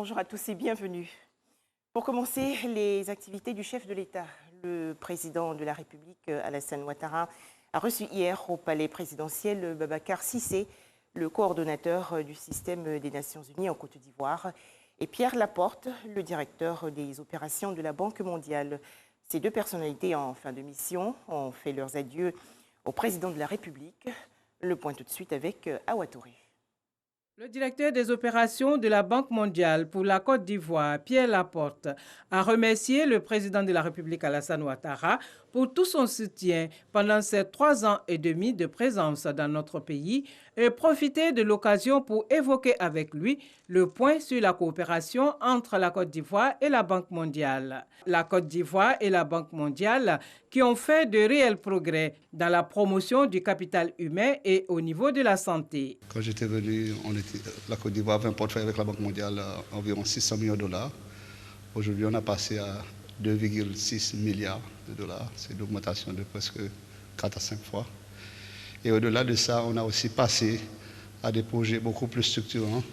bonjour à tous et bienvenue. Pour commencer, les activités du chef de l'État. Le président de la République, Alassane Ouattara, a reçu hier au palais présidentiel Babacar Cissé, le coordonnateur du système des Nations Unies en Côte d'Ivoire, et Pierre Laporte, le directeur des opérations de la Banque mondiale. Ces deux personnalités en fin de mission ont fait leurs adieux au président de la République. Le point tout de suite avec Awa Touré. Le directeur des opérations de la Banque mondiale pour la Côte d'Ivoire, Pierre Laporte, a remercié le président de la République Alassane Ouattara pour tout son soutien pendant ces 3 ans et demi de présence dans notre pays et profité de l'occasion pour évoquer avec lui le point sur la coopération entre la Côte d'Ivoire et la Banque mondiale. La Côte d'Ivoire et la Banque mondiale qui ont fait de réels progrès dans la promotion du capital humain et au niveau de la santé. Quand j'étais venu, la Côte d'Ivoire avait un portefeuille avec la Banque mondiale à environ 600 millions de dollars. Aujourd'hui, on a passé à 2,6 milliards de dollars. C'est une augmentation de presque 4 à 5 fois. Et au-delà de ça, on a aussi passé à des projets beaucoup plus structurants,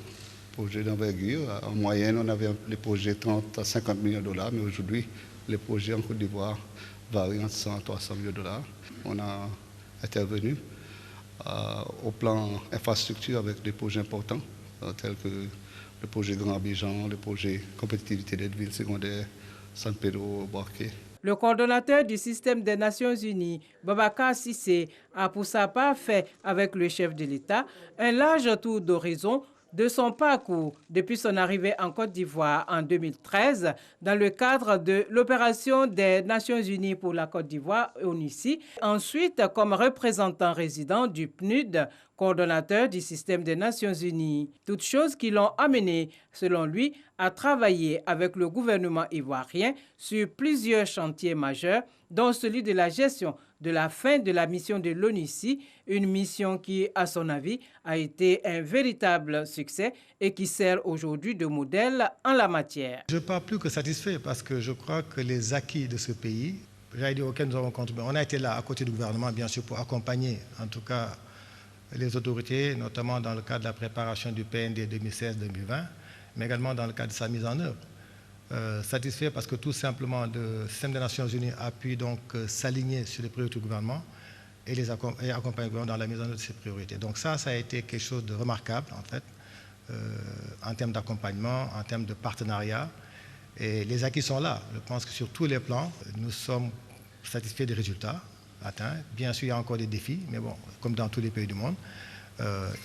projets d'envergure. En moyenne, on avait les projets 30 à 50 millions de dollars, mais aujourd'hui, les projets en Côte d'Ivoire varient entre 100 à 300 millions de dollars. On a intervenu au plan infrastructure avec des projets importants, tels que le projet Grand Abidjan, le projet compétitivité des villes secondaires, San Pedro, Borqué. Le coordonnateur du système des Nations Unies, Babacar Cissé, a pour sa part fait avec le chef de l'État un large tour d'horizon de son parcours depuis son arrivée en Côte d'Ivoire en 2013 dans le cadre de l'opération des Nations Unies pour la Côte d'Ivoire, ONUCI, ensuite comme représentant résident du PNUD, coordonnateur du système des Nations Unies. Toutes choses qui l'ont amené, selon lui, à travailler avec le gouvernement ivoirien sur plusieurs chantiers majeurs, dont celui de la gestion de la fin de la mission de l'ONUCI, une mission qui, à son avis, a été un véritable succès et qui sert aujourd'hui de modèle en la matière. Je ne parle plus que satisfait parce que je crois que les acquis de ce pays, j'allais dire auxquels nous avons contribué, on a été là à côté du gouvernement, bien sûr, pour accompagner, en tout cas, les autorités, notamment dans le cadre de la préparation du PND 2016-2020, mais également dans le cadre de sa mise en œuvre. Satisfait parce que tout simplement le système des Nations Unies a pu donc s'aligner sur les priorités du gouvernement et accompagner le gouvernement dans la mise en œuvre de ces priorités. Donc ça a été quelque chose de remarquable en fait, en termes d'accompagnement, en termes de partenariat. Et les acquis sont là. Je pense que sur tous les plans, nous sommes satisfaits des résultats atteints. Bien sûr, il y a encore des défis, mais bon, comme dans tous les pays du monde.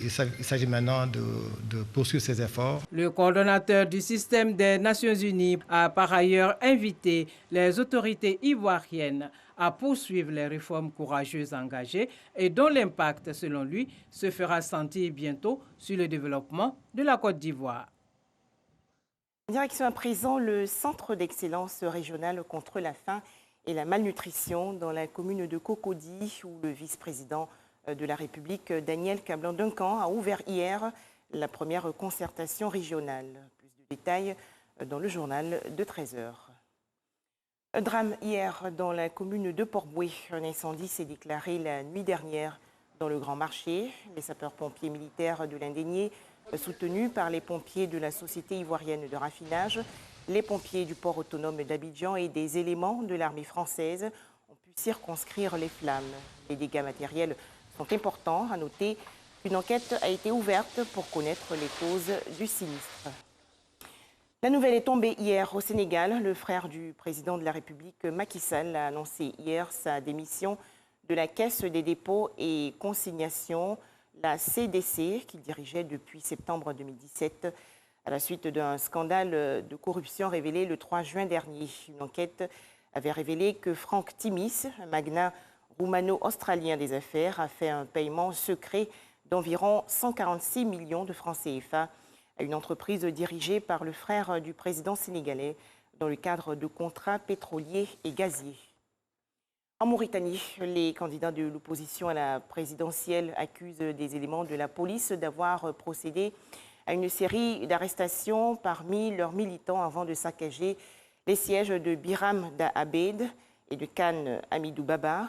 Il s'agit maintenant de poursuivre ces efforts. Le coordonnateur du système des Nations Unies a par ailleurs invité les autorités ivoiriennes à poursuivre les réformes courageuses engagées et dont l'impact, selon lui, se fera sentir bientôt sur le développement de la Côte d'Ivoire. Direction à présent le Centre d'excellence régional contre la faim et la malnutrition dans la commune de Cocody, où le vice-président de la République, Daniel Kablan-Duncan, a ouvert hier la première concertation régionale. Plus de détails dans le journal de 13h. Un drame hier dans la commune de Port-Bouët. Un incendie s'est déclaré la nuit dernière dans le Grand Marché. Les sapeurs-pompiers militaires de l'Indénié, soutenus par les pompiers de la Société ivoirienne de raffinage, les pompiers du port autonome d'Abidjan et des éléments de l'armée française ont pu circonscrire les flammes. Les dégâts matériels sont importants. À noter qu'une enquête a été ouverte pour connaître les causes du sinistre. La nouvelle est tombée hier au Sénégal. Le frère du président de la République, Macky Sall, a annoncé hier sa démission de la Caisse des dépôts et consignations, la CDC, qu'il dirigeait depuis septembre 2017, à la suite d'un scandale de corruption révélé le 3 juin dernier. Une enquête avait révélé que Franck Timis, un magnat roumano-australien des affaires, a fait un paiement secret d'environ 146 millions de francs CFA à une entreprise dirigée par le frère du président sénégalais dans le cadre de contrats pétroliers et gaziers. En Mauritanie, les candidats de l'opposition à la présidentielle accusent des éléments de la police d'avoir procédé à une série d'arrestations parmi leurs militants avant de saccager les sièges de Biram Da Abed et de Khan Hamidou Babar.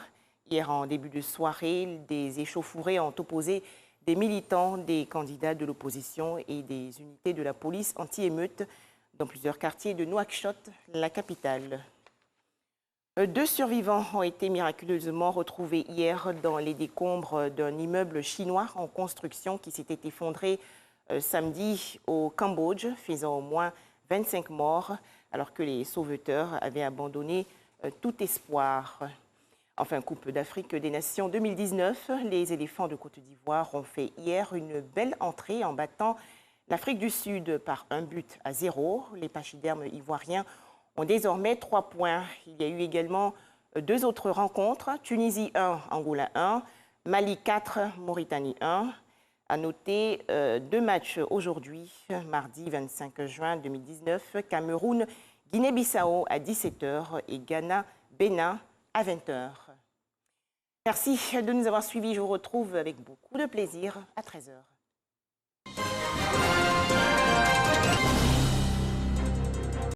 Hier, en début de soirée, des échauffourées ont opposé des militants, des candidats de l'opposition et des unités de la police anti-émeute dans plusieurs quartiers de Nouakchott, la capitale. 2 survivants ont été miraculeusement retrouvés hier dans les décombres d'un immeuble chinois en construction qui s'était effondré samedi au Cambodge, faisant au moins 25 morts, alors que les sauveteurs avaient abandonné tout espoir. Enfin, Coupe d'Afrique des Nations 2019, les éléphants de Côte d'Ivoire ont fait hier une belle entrée en battant l'Afrique du Sud par 1-0. Les pachydermes ivoiriens ont désormais 3 points. Il y a eu également 2 autres rencontres, Tunisie 1, Angola 1, Mali 4, Mauritanie 1. À noter 2 matchs aujourd'hui, mardi 25 juin 2019, Cameroun, Guinée-Bissau à 17h et Ghana, Bénin à 20h. Merci de nous avoir suivis. Je vous retrouve avec beaucoup de plaisir à 13h.